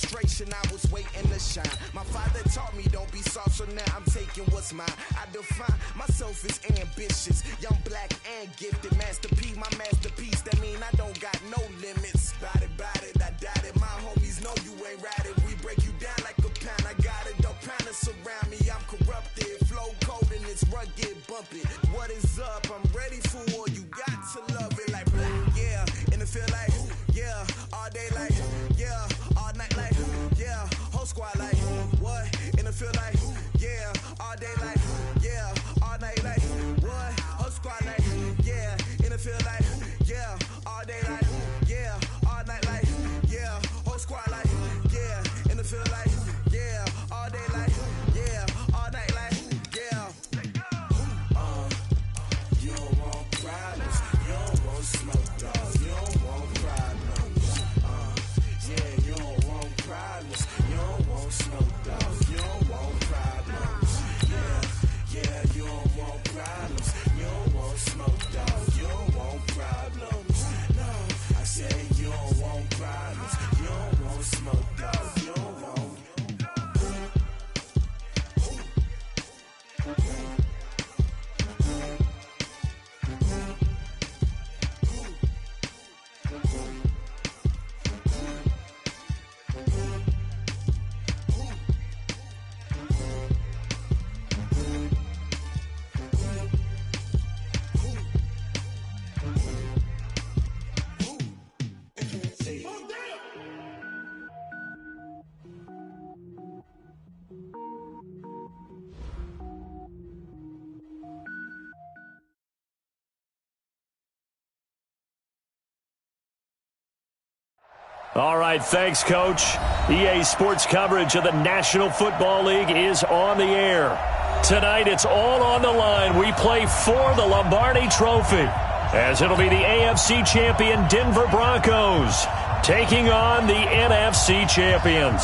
frustration, I was waiting to shine. My father taught me don't be soft, so now I'm taking what's mine. I define myself as ambitious, young, black, and gifted. Master P, my masterpiece, that mean I don't got no limits. Bout it, I doubt it. My homies know you ain't ratted. We break you down like a pound. I got it, don't pound to surround me. I'm corrupted, flow cold and it's rugged, bumpy. What is up? I'm ready for war. You got to love it like black, yeah. And it feel like, yeah. All day like, yeah. All night like, yeah. Whole squad like, what? And it feel like, yeah. All day like, yeah. All night like, what? Whole squad like, yeah. And it feel like, yeah. All day like, yeah. All night like, yeah. Whole squad like, yeah. And it feel like, yeah. All day like, yeah. All night like, yeah. You don't want problems. You don't want smoke, dog. You don't want problems. Yeah, you don't want problems. You don't want smoke, dog. You don't want problems. Yeah, you don't want problems. You don't want smoke, dog. You don't want problems. No, I said you don't want problems. You don't want smoke, dog. You don't want. All right, thanks, Coach. EA Sports coverage of the National Football League is on the air. Tonight, it's all on the line. We play for the Lombardi Trophy, as it'll be the AFC champion Denver Broncos taking on the NFC champions.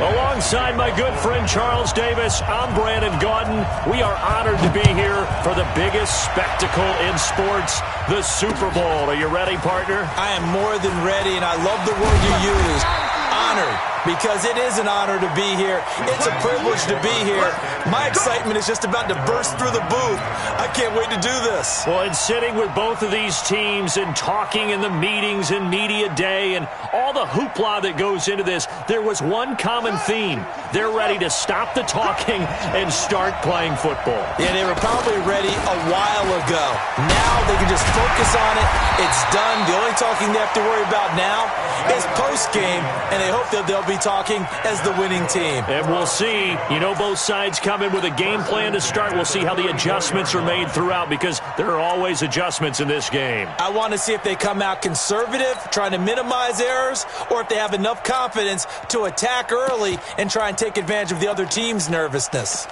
Alongside my good friend Charles Davis, I'm Brandon Gaudin. We are honored to be here for the biggest spectacle in sports, the Super Bowl. Are you ready, partner? I am more than ready, and I love the word you use, honored, because it is an honor to be here. It's a privilege to be here. My excitement is just about to burst through the booth. I can't wait to do this. Well, and sitting with both of these teams and talking in the meetings and media day and all the hoopla that goes into this, there was one common theme. They're ready to stop the talking and start playing football. Yeah, they were probably ready a while ago. Now they can just focus on it. It's done. The only talking they have to worry about now is post-game, and they hope that they'll be talking as the winning team. And we'll see. You know, both sides come in with a game plan to start. We'll see how the adjustments are made throughout, because there are always adjustments in this game. I want to see if they come out conservative, trying to minimize errors, or if they have enough confidence to attack early and try and take advantage of the other team's nervousness.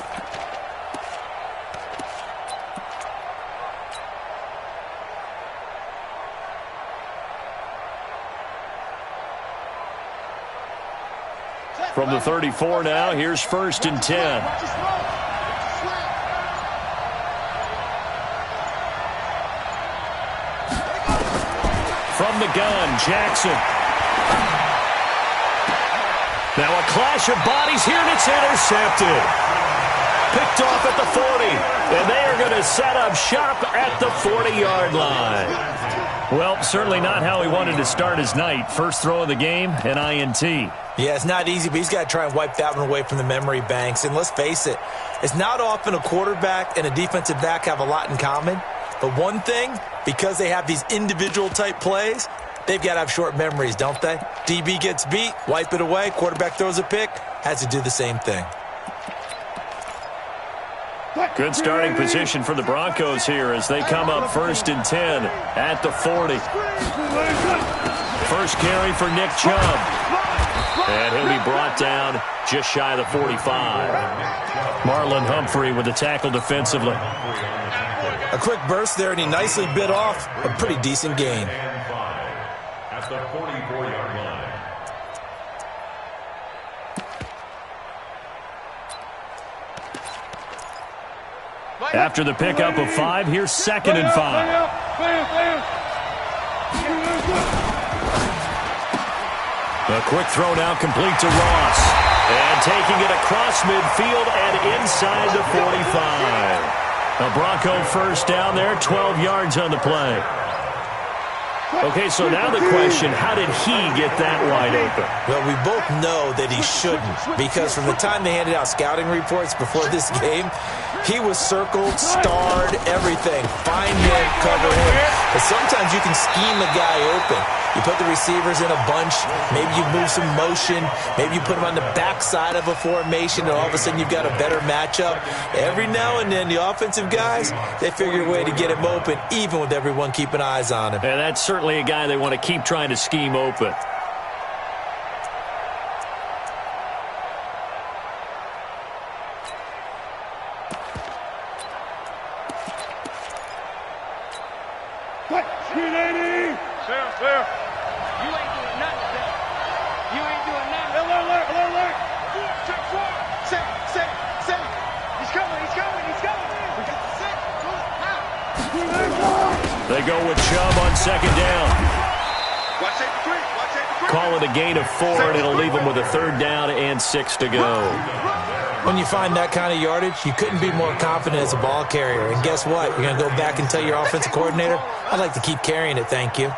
From the 34 now, here's 1st and 10. From the gun, Jackson. Now a clash of bodies here, and it's intercepted. Picked off at the 40, and they are going to set up shop at the 40-yard line. Well, certainly not how he wanted to start his night. First throw of the game, an INT. Yeah, it's not easy, but he's got to try and wipe that one away from the memory banks. And let's face it, it's not often a quarterback and a defensive back have a lot in common. But one thing, because they have these individual-type plays, they've got to have short memories, don't they? DB gets beat, wipe it away, quarterback throws a pick, has to do the same thing. Good starting position for the Broncos here as they come up 1st and 10 at the 40. First carry for Nick Chubb. And he'll be brought down just shy of the 45. Marlon Humphrey with the tackle defensively. A quick burst there, and he nicely bit off a pretty decent gain. At the 44-yard line. After the pickup of 5, here's 2nd and 5. A quick throw now complete to Ross. And taking it across midfield and inside the 45. A Bronco first down there, 12 yards on the play. Okay, so now the question, how did he get that wide open? Well, we both know that he shouldn't, because from the time they handed out scouting reports before this game, he was circled, starred, everything. Find him, cover him. But sometimes you can scheme a guy open. You put the receivers in a bunch. Maybe you move some motion. Maybe you put them on the backside of a formation, and all of a sudden you've got a better matchup. Every now and then, the offensive guys, they figure a way to get him open, even with everyone keeping eyes on him. And that's certainly a guy they want to keep trying to scheme open. They go with Chubb on second down. Call it a gain of 4, and it'll leave them with a third down and 6 to go. When you find that kind of yardage, you couldn't be more confident as a ball carrier. And guess what? You're going to go back and tell your offensive coordinator, I'd like to keep carrying it, thank you.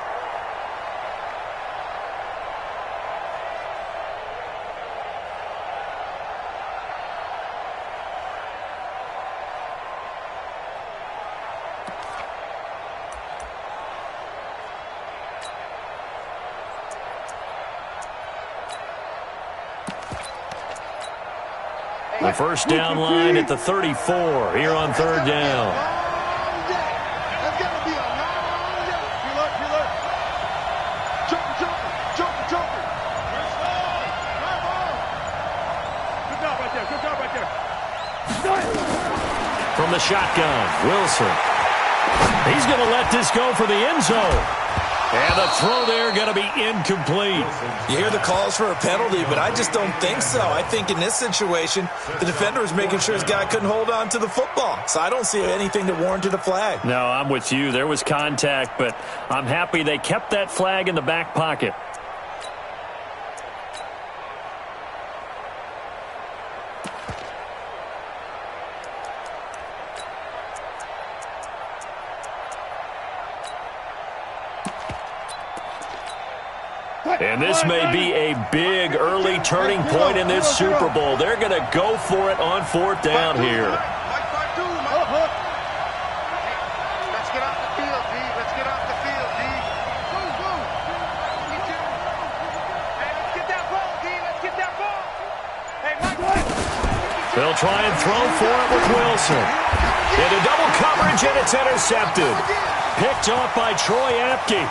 The first down line at the 34 here on third down. From the shotgun, Wilson. He's going to let this go for the end zone. And the throw there going to be incomplete. You hear the calls for a penalty, but I just don't think so. I think in this situation, the defender was making sure his guy couldn't hold on to the football. So I don't see anything that warranted a flag. No, I'm with you. There was contact, but I'm happy they kept that flag in the back pocket. And this may be a big early turning point in this Super Bowl. They're going to go for it on fourth down here. Let's get off the field, D. Let's get off the field, D. Hey, let's get that ball, D. Let's get that ball. Hey, Mike. They'll try and throw for it with Wilson. Into double coverage, and it's intercepted. Picked off by Troy Apke.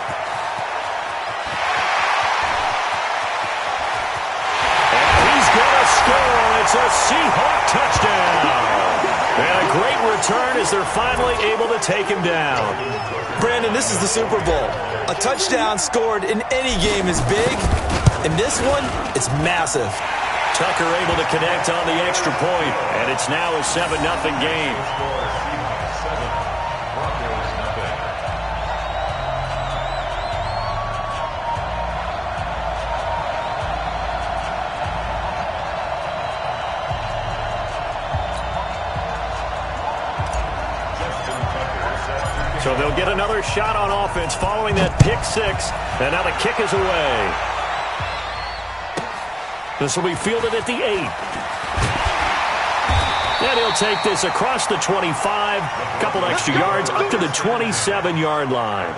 It's a Seahawk touchdown. And a great return as they're finally able to take him down. Brandon, this is the Super Bowl. A touchdown scored in any game is big. In this one, it's massive. Tucker able to connect on the extra point, and it's now a 7-0 game. So they'll get another shot on offense following that pick six. And now the kick is away. This will be fielded at the 8. And he'll take this across the 25. A couple extra yards up to the 27-yard line.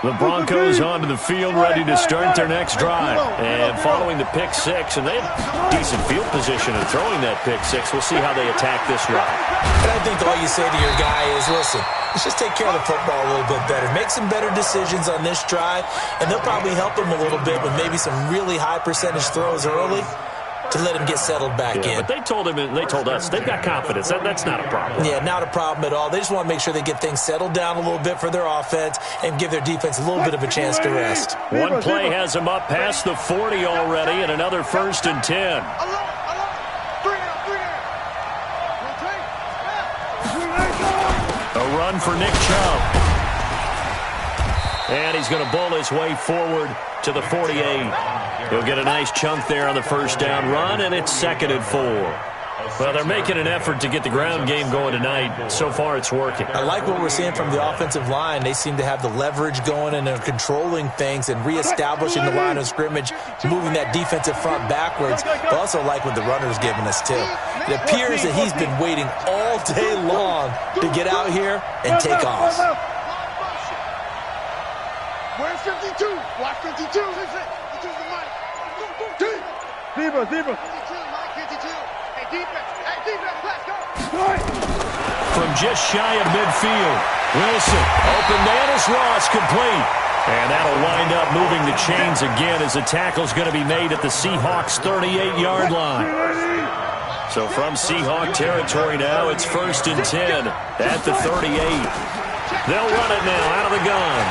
The Broncos onto the field, ready to start their next drive. And following the pick six, and they have decent field position in throwing that pick six. We'll see how they attack this drive. And I think all you say to your guy is, listen, let's just take care of the football a little bit better. Make some better decisions on this drive, and they'll probably help him a little bit with maybe some really high percentage throws early to let him get settled back in. But they told him, and they told us, they've got confidence. That's not a problem. Yeah, not a problem at all. They just want to make sure they get things settled down a little bit for their offense and give their defense a little bit of a chance to rest. One play has them up past the 40 already, and another 1st and 10. A run run for Nick Chubb. And he's going to bowl his way forward to the 48. He'll get a nice chunk there on the first down run, and it's 2nd and 4. Well, they're making an effort to get the ground game going tonight. So far, it's working. I like what we're seeing from the offensive line. They seem to have the leverage going, and they're controlling things and reestablishing the line of scrimmage, moving that defensive front backwards. But also like what the runner's giving us, too. It appears that he's been waiting all day long to get out here and take off. Where's 52? Watch 52. 52's the mic. Zebra. 52, Mike 52. Hey, defense, let's go. From just shy of midfield, Wilson, open Dennis Ross, complete. And that'll wind up moving the chains again as the tackle's going to be made at the Seahawks' 38-yard line. So from Seahawk territory now, it's 1st and 10 at the 38. They'll run it now out of the gun.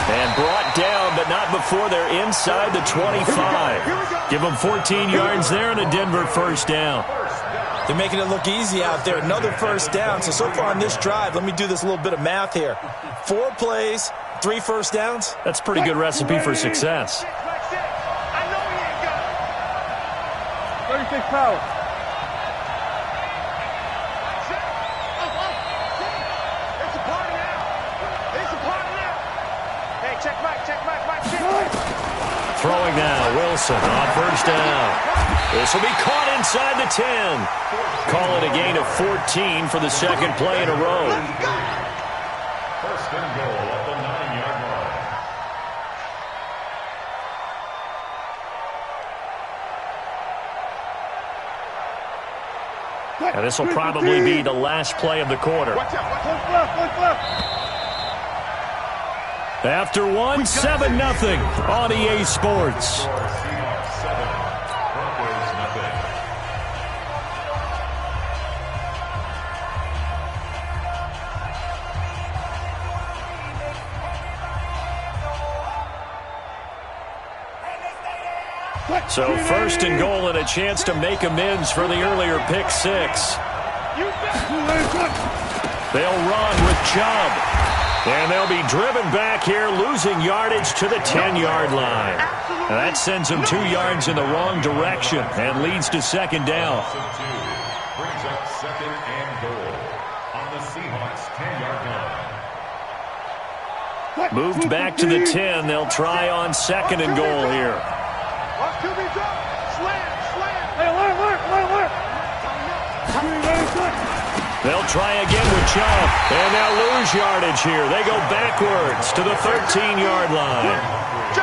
And brought down, but not before they're inside the 25. Give them 14 yards there and a Denver first down. They're making it look easy out there. Another first down. So far on this drive, let me do this little bit of math here. 4 plays, 3 first downs. That's a pretty good recipe for success. I know he ain't got 36 power. Throwing now, Wilson on first down. This will be caught inside the 10. Call it a gain of 14 for the 2nd play in a row. 1st and goal at the 9-yard line. And this will probably be the last play of the quarter. Watch left. After one, 7-0 on EA Sports. Seahawks 7, Broncos nothing. So 1st and goal and a chance to make amends for the earlier pick 6. They'll run with Chubb. And they'll be driven back here, losing yardage to the 10-yard line. And that sends them 2 yards in the wrong direction and leads to 2nd down. Brings up 2nd and goal on the Seahawks 10-yard line. Moved back to the 10. They'll try on 2nd and goal here. Watch QB drop. Slam. Hey, They'll try again with Chubb, and they'll lose yardage here. They go backwards to the 13-yard line.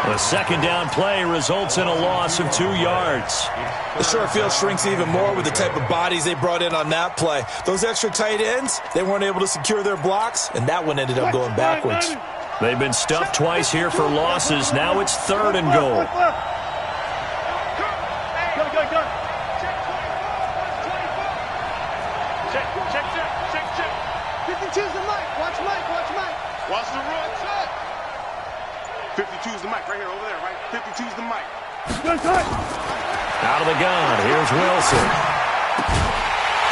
The 2nd down play results in a loss of 2 yards. The short field shrinks even more with the type of bodies they brought in on that play. Those extra tight ends, they weren't able to secure their blocks, and that one ended up going backwards. They've been stuffed twice here for losses. Now it's 3rd and goal. Watch the run. 52's the mic right here, over there, right? 52's the mic. Out of the gun, here's Wilson.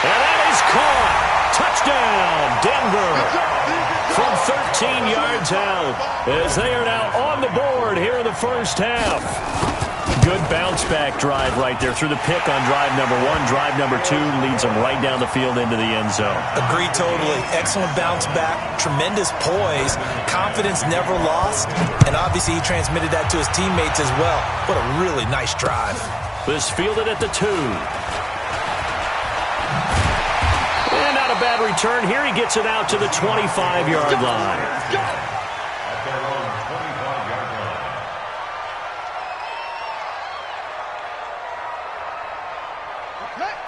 And that is caught. Touchdown, Denver. From 13 yards out, as they are now on the board here in the first half. Good bounce-back drive right there through the pick on drive number 1. Drive number 2 leads them right down the field into the end zone. Agreed totally. Excellent bounce-back, tremendous poise, confidence never lost, and obviously he transmitted that to his teammates as well. What a really nice drive. This fielded at the 2. And not a bad return. Here he gets it out to the 25-yard line. At their own 25-yard line.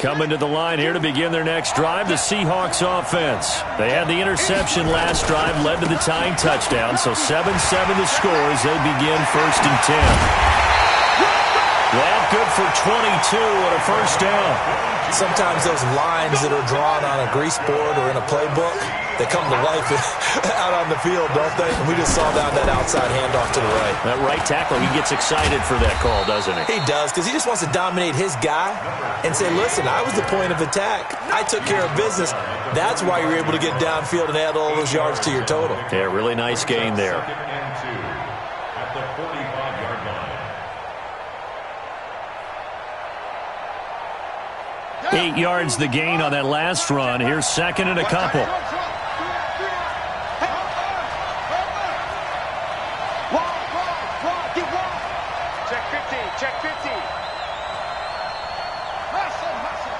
Coming to the line here to begin their next drive, the Seahawks offense. They had the interception last drive, led to the tying touchdown, so 7-7 the score as they begin 1st and 10. That good for 22 on a first down. Sometimes those lines that are drawn on a grease board or in a playbook, they come to life out on the field, don't they? And we just saw that outside handoff to the right. That right tackle, he gets excited for that call, doesn't he? He does, because he just wants to dominate his guy and say, listen, I was the point of attack. I took care of business. That's why you're able to get downfield and add all those yards to your total. Yeah, really nice gain there. Second and 2 at the 45-yard line. 8 yards the gain on that last run. Here's second and a couple. Check 50, check 50. Hustle, hustle.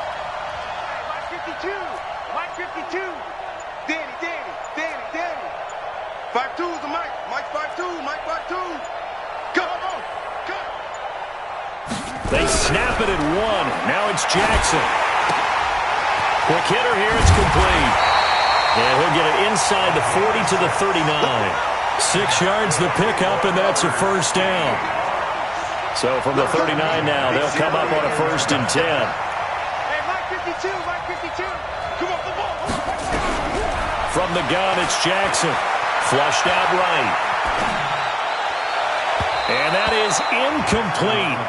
Mike 52, Mike 52. Danny. 5-2 is the Mike. Mike 5-2, Mike 5-2. Go. They snap it at 1. Now it's Jackson. Quick hitter here. It's complete. And he'll get it inside the 40 to the 39. 6 yards the pickup, and that's a first down. So from the 39 now, they'll come up on a 1st and 10. Hey, Mike 52, Mike 52. Come on, the ball. From the gun, it's Jackson. Flushed out right. And that is incomplete.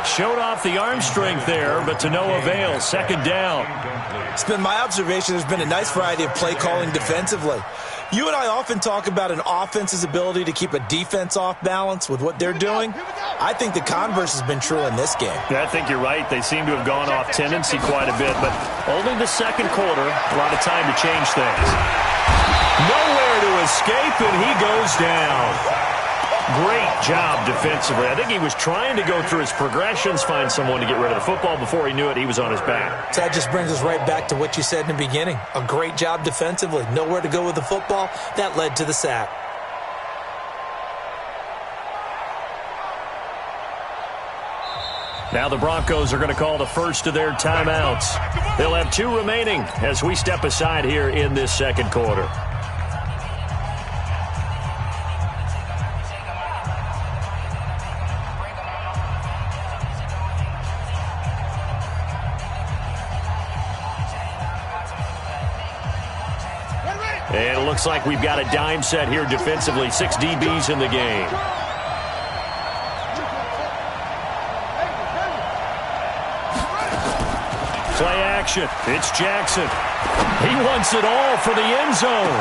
Showed off the arm strength there, but to no avail. 2nd down. It's been my observation there's been a nice variety of play calling defensively. You and I often talk about an offense's ability to keep a defense off balance with what they're doing. I think the converse has been true in this game. Yeah, I think you're right. They seem to have gone off tendency quite a bit, but only the 2nd quarter. A lot of time to change things. Nowhere to escape, and he goes down. Great job defensively. I think he was trying to go through his progressions, find someone to get rid of the football. Before he knew it, he was on his back. That just brings us right back to what you said in the beginning. A great job defensively. Nowhere to go with the football. That led to the sack. Now the Broncos are going to call the first of their timeouts. They'll have 2 remaining as we step aside here in this 2nd quarter. And it looks like we've got a dime set here defensively. 6 DBs in the game. Play action. It's Jackson. He wants it all for the end zone.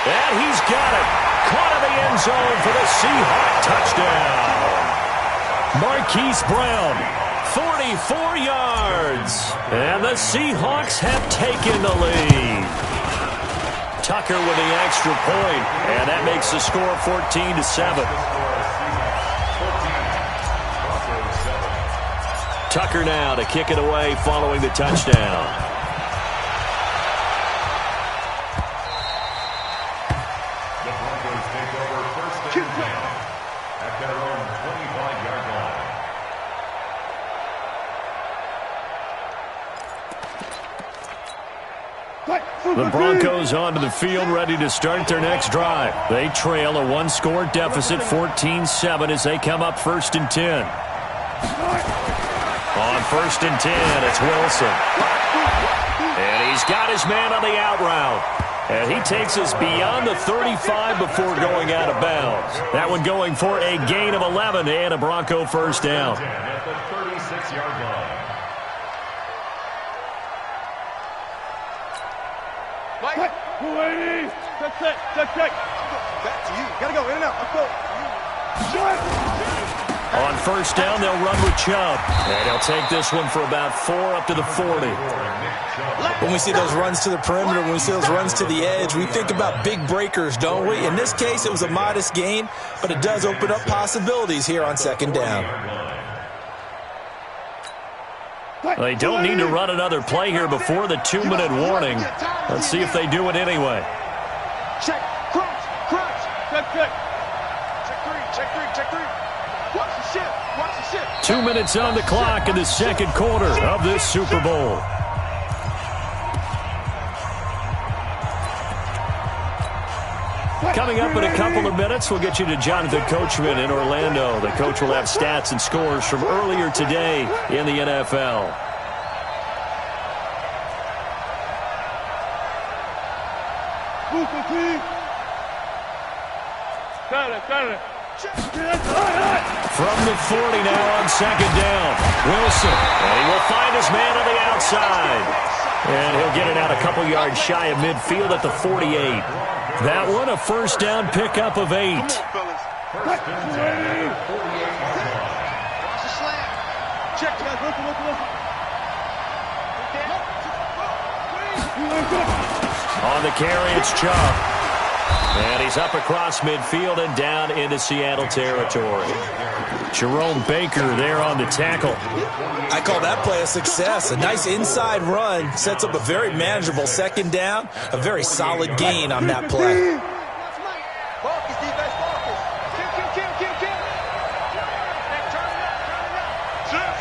And he's got it. Caught in the end zone for the Seahawk touchdown. Marquise Brown, 44 yards. And the Seahawks have taken the lead. Tucker with the extra point, and that makes the score 14-7. Tucker now to kick it away following the touchdown. The Broncos take over 1st and 10 at their own 25-yard line. The Broncos onto the field, ready to start their next drive. They trail a 1-score deficit, 14-7, as they come up 1st and 10. On 1st and 10, it's Wilson. And he's got his man on the out route. And he takes us beyond the 35 before going out of bounds. That one going for a gain of 11 and a Bronco first down. At the 36-yard line. Mike. 280. Check. Back to you. Gotta go in and out. Let's go. On 1st down, they'll run with Chubb. And he'll take this one for about 4 up to the 40. When we see those runs to the perimeter, when we see those runs to the edge, we think about big breakers, don't we? In this case, it was a modest gain, but it does open up possibilities here on 2nd down. They don't need to run another play here before the 2-minute warning. Let's see if they do it anyway. Check. Crunch. Check. Check 3. Watch the shift. 2 minutes on the clock in the 2nd quarter of this Super Bowl. Coming up in a couple of minutes, we'll get you to Jonathan Coachman in Orlando. The coach will have stats and scores from earlier today in the NFL. From the 40 now on second down. Wilson, and he will find his man on the outside. And he'll get it out a couple yards shy of midfield at the 48. That one a first down pickup of 8. First and 10, 48. Check, guys. Listen. On the carry, it's Chubb. And he's up across midfield and down into Seattle territory. Jerome Baker there on the tackle. I call that play a success. A nice inside run sets up a very manageable second down. A very solid gain on that play. Focus, defense, focus. Kill. Hey, turn it up.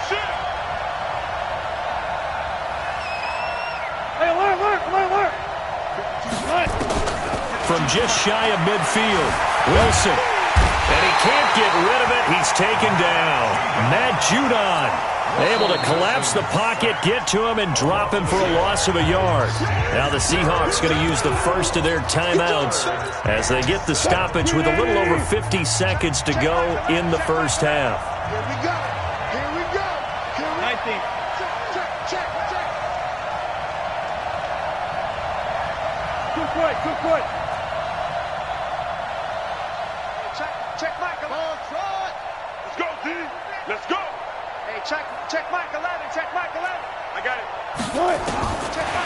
Shift. Hey, alert. From just shy of midfield, Wilson. And he can't get rid of it. He's taken down. Matt Judon able to collapse the pocket, get to him, and drop him for a loss of a yard. Now the Seahawks going to use the first of their timeouts as they get the stoppage with a little over 50 seconds to go in the first half. Here we go. 19. Check. Too quick. Check Mike 11. Let's go, D. Let's go. Hey, check Mike 11. I got it.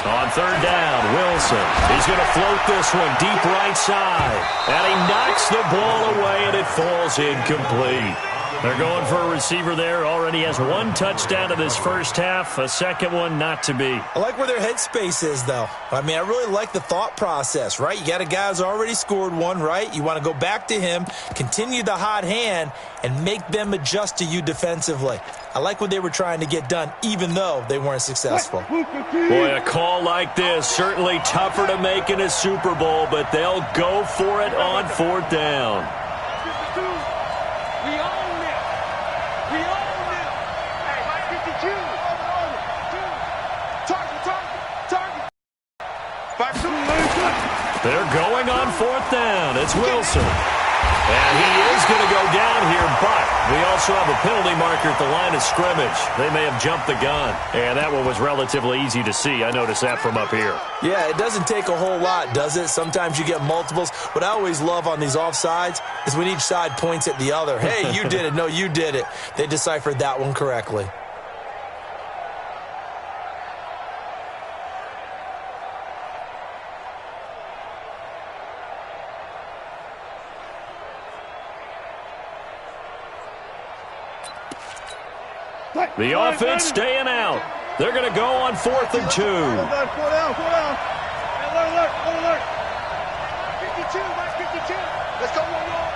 On third down, Wilson. He's going to float this one deep right side. And he knocks the ball away, and it falls incomplete. They're going for a receiver there. Already has one touchdown in this first half. A second one not to be. I like where their headspace is, though. I mean, I really like the thought process, right? You got a guy who's already scored one, right? You want to go back to him, continue the hot hand, and make them adjust to you defensively. I like what they were trying to get done, even though they weren't successful. Boy, a call like this, certainly tougher to make in a Super Bowl, but they'll go for it on fourth down. They're going on fourth down. It's Wilson. And he is going to go down here, but we also have a penalty marker at the line of scrimmage. They may have jumped the gun. And that one was relatively easy to see. I noticed that from up here. Yeah, it doesn't take a whole lot, does it? Sometimes you get multiples. What I always love on these offsides is when each side points at the other. Hey, you did it. No, you did it. They deciphered that one correctly. The offense staying out. They're going to go on 4th and 2. Go down. Alert. 52, Mike 52. Let's go, roll.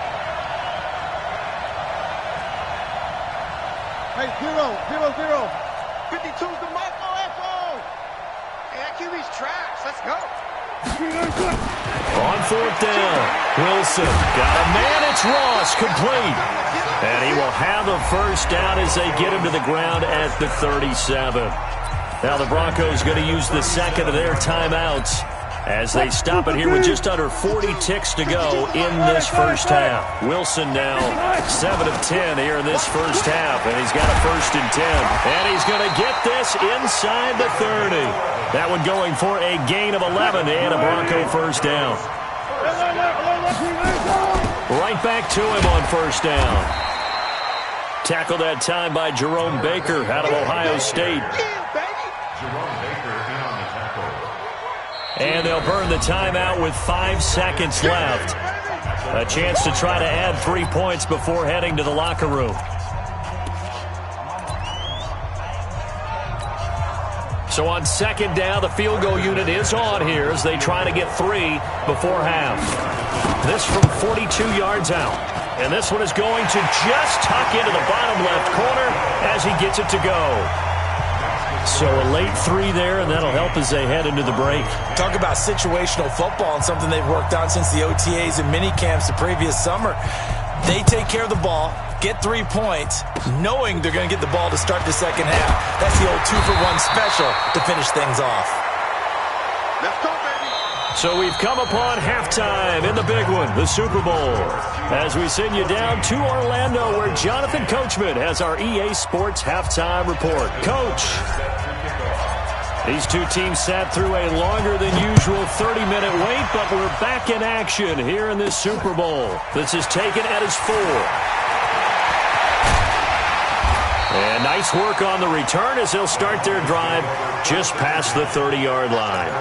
Hey, 0. 52's the Michael F.O. Hey, that QB's trash. Let's go. On 4th down, Wilson got a man. It's Ross, complete. And he will have a first down as they get him to the ground at the 37. Now the Broncos going to use the second of their timeouts as they stop it here with just under 40 ticks to go in this first half. Wilson now 7 of 10 here in this first half, and he's got a 1st and 10. And he's going to get this inside the 30. That one going for a gain of 11 and a Bronco first down. Right back to him on first down. Tackled that time by Jerome Baker out of Ohio State. Jerome Baker in on the tackle. And they'll burn the timeout with 5 seconds left. A chance to try to add 3 points before heading to the locker room. So on second down, the field goal unit is on here as they try to get 3 before half. This from 42 yards out. And this one is going to just tuck into the bottom left corner as he gets it to go. So a late 3 there, and that'll help as they head into the break. Talk about situational football and something they've worked on since the OTAs and mini camps the previous summer. They take care of the ball, get 3 points, knowing they're going to get the ball to start the second half. That's the old 2-for-1 special to finish things off. Let's go, baby. So we've come upon halftime in the big one, the Super Bowl, as we send you down to Orlando where Jonathan Coachman has our EA Sports halftime report. Coach, these two teams sat through a longer than usual 30-minute wait, but we're back in action here in this Super Bowl. This is taken at his 4. And nice work on the return as they'll start their drive just past the 30-yard line.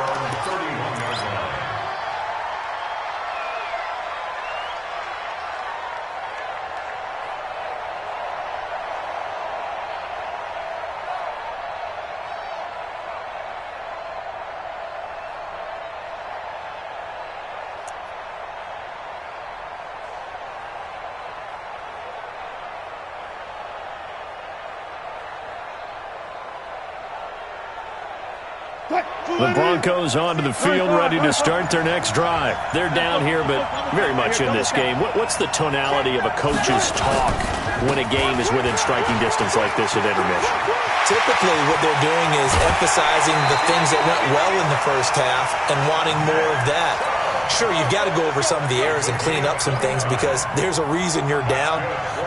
The Broncos onto the field, ready to start their next drive. They're down here, but very much in this game. What's the tonality of a coach's talk when a game is within striking distance like this at intermission? Typically, what they're doing is emphasizing the things that went well in the first half and wanting more of that. Sure, you've got to go over some of the errors and clean up some things because there's a reason you're down.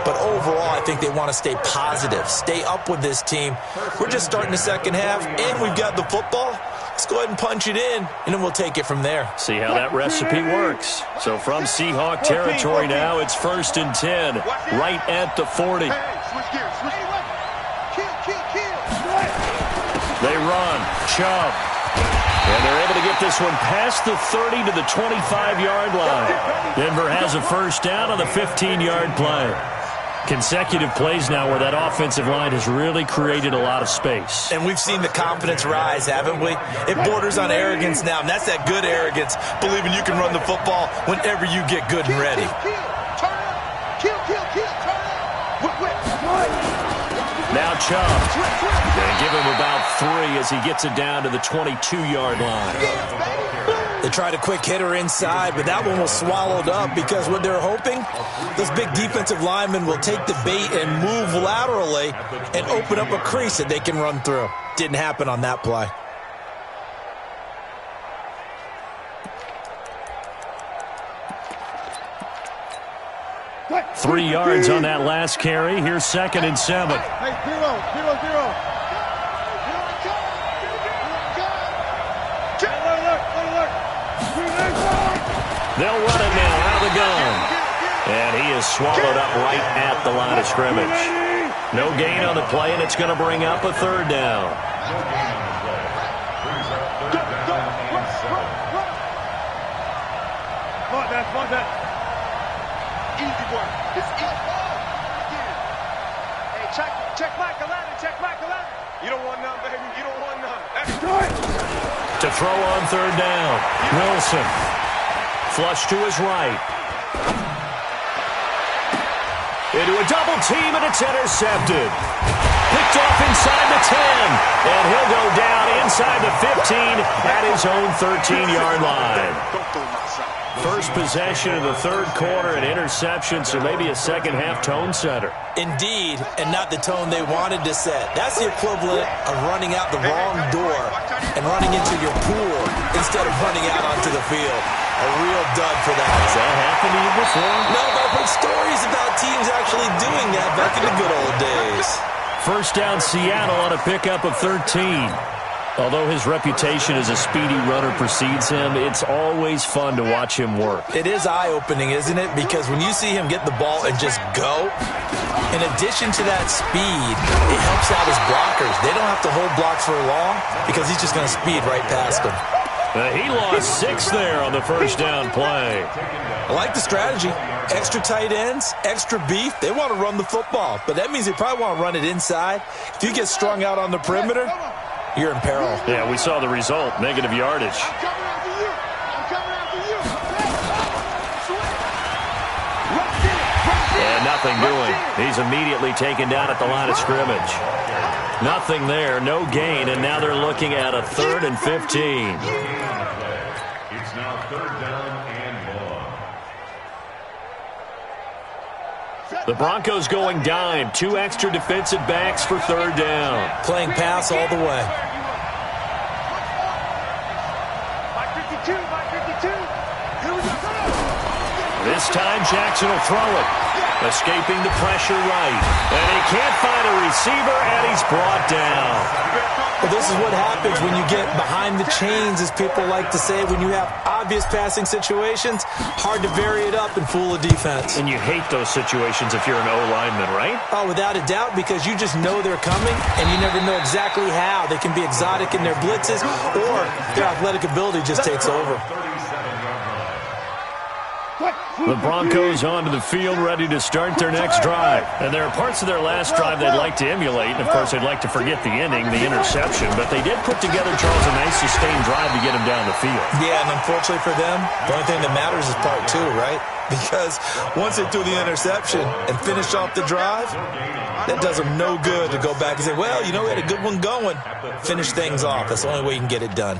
But overall, I think they want to stay positive, stay up with this team. We're just starting the second half, and we've got the football. Let's go ahead and punch it in, and then we'll take it from there. See how that recipe works. So from Seahawk territory now, it's 1st and 10, right at the 40. They run. Chubb. And they're able to get this one past the 30 to the 25-yard line. Denver has a first down on the 15-yard play. Consecutive plays now where that offensive line has really created a lot of space. And we've seen the confidence rise, haven't we? It borders on arrogance now, and that's that good arrogance, believing you can run the football whenever you get good and ready. Now Chubb. They give him about 3 as he gets it down to the 22-yard line. They tried a quick hitter inside, but that one was swallowed up because what they're hoping, those big defensive linemen will take the bait and move laterally and open up a crease that they can run through. Didn't happen on that play. Three yards on that last carry. Here's 2nd and 7. Hey, 0. They'll run it now out of the gun. And he is swallowed up right at the line of scrimmage. No gain on the play, and it's going to bring up a 3rd down. Easy work. It's easy. Hey, check Michael Allen. Check Michael Allen. You don't want none, baby. You don't want none. That's right. To throw on 3rd down. Wilson. Flush to his right. Into a double team, and it's intercepted. Picked off inside the 10. And he'll go down inside the 15 at his own 13-yard line. First possession of the 3rd quarter, an interception, so maybe a second-half tone setter. Indeed, and not the tone they wanted to set. That's the equivalent of running out the wrong door and running into your pool instead of running out onto the field. A real dud for that. Has that happened to you before? No, but I've heard stories about teams actually doing that back in the good old days. First down, Seattle on a pickup of 13. Although his reputation as a speedy runner precedes him, it's always fun to watch him work. It is eye-opening, isn't it? Because when you see him get the ball and just go, in addition to that speed, it helps out his blockers. They don't have to hold blocks for long because he's just going to speed right past them. He lost 6 there on the first down play. I like the strategy. Extra tight ends, extra beef. They want to run the football, but that means they probably want to run it inside. If you get strung out on the perimeter, you're in peril. Yeah, we saw the result, negative yardage. And nothing doing. He's immediately taken down at the line of scrimmage. Nothing there, no gain, and now they're looking at a 3rd and 15. It's now 3rd down and long. The Broncos going dime. 2 extra defensive backs for 3rd down. Playing pass all the way. This time, Jackson will throw it. Escaping the pressure right. And he can't find a receiver, and he's brought down. Well, this is what happens when you get behind the chains, as people like to say. When you have obvious passing situations, hard to vary it up and fool a defense. And you hate those situations if you're an O-lineman, right? Oh, without a doubt, because you just know they're coming, and you never know exactly how. They can be exotic in their blitzes, or their athletic ability just takes over. The Broncos onto the field, ready to start their next drive. And there are parts of their last drive they'd like to emulate, and, of course, they'd like to forget the inning, the interception. But they did put together, Charles, a nice sustained drive to get him down the field. Yeah, and unfortunately for them, the only thing that matters is part two, right? Because once they threw the interception and finished off the drive, that does them no good to go back and say, well, you know, we had a good one going. Finish things off. That's the only way you can get it done.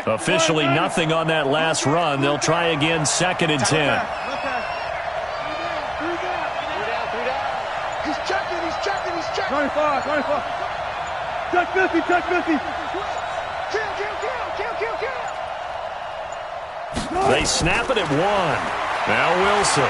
Officially nothing on that last run. They'll try again, 2nd and 10. He's checking. 25. Check 50. Kill. They snap it at 1. Now Wilson.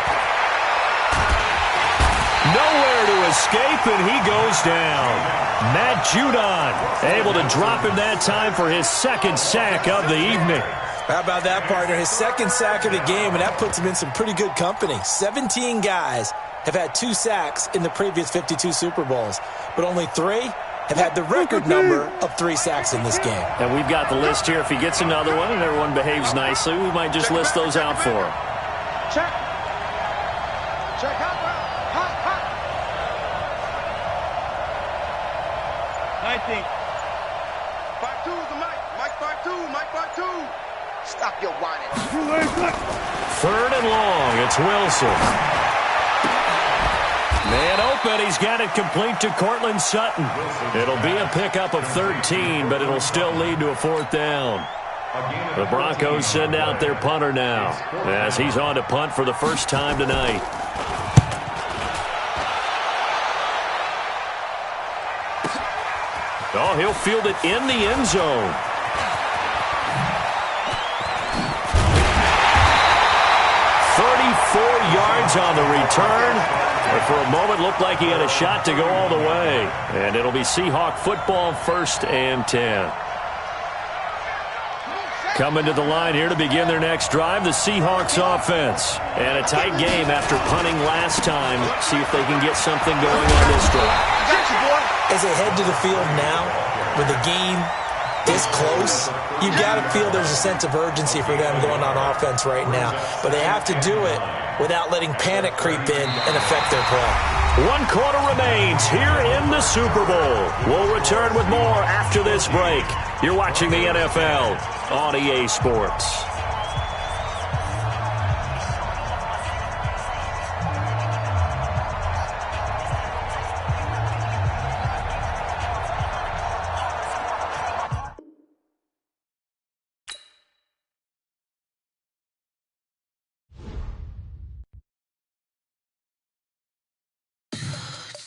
Nowhere to escape, and he goes down. Matt Judon able to drop him that time for his 2nd sack of the evening. How about that, partner? His 2nd sack of the game, and that puts him in some pretty good company. 17 guys have had 2 sacks in the previous 52 Super Bowls, but only 3 have had the record number of 3 sacks in this game. And we've got the list here. If he gets another one and everyone behaves nicely, we might just list those out for him. Check. Hot. 19. 5-2 is the mic. Mike 5-2. Stop your whining. 3rd and long. It's Wilson. Man open. He's got it complete to Cortland Sutton. It'll be a pickup of 13, but it'll still lead to a 4th down. The Broncos send out their punter now, as he's on to punt for the first time tonight. Oh, he'll field it in the end zone. Yards on the return. But for a moment, looked like he had a shot to go all the way. And it'll be Seahawk football, 1st and 10. Coming to the line here to begin their next drive, the Seahawks offense. And a tight game after punting last time. See if they can get something going on this drive. As they head to the field now, with the game this close, you've got to feel there's a sense of urgency for them going on offense right now. But they have to do it without letting panic creep in and affect their play. 1 quarter remains here in the Super Bowl. We'll return with more after this break. You're watching the NFL on EA Sports.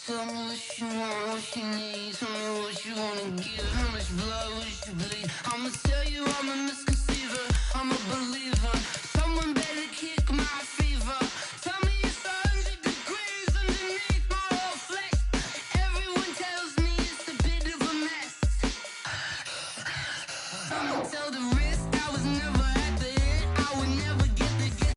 Tell me what you want, what you need. Tell me what you wanna give. How much blood would you bleed? I'ma tell you I'm a misconceiver. I'm a believer. Someone better kick my fever. Tell me it's 100 degrees underneath my whole flesh. Everyone tells me it's a bit of a mess. I'ma tell the risk I was never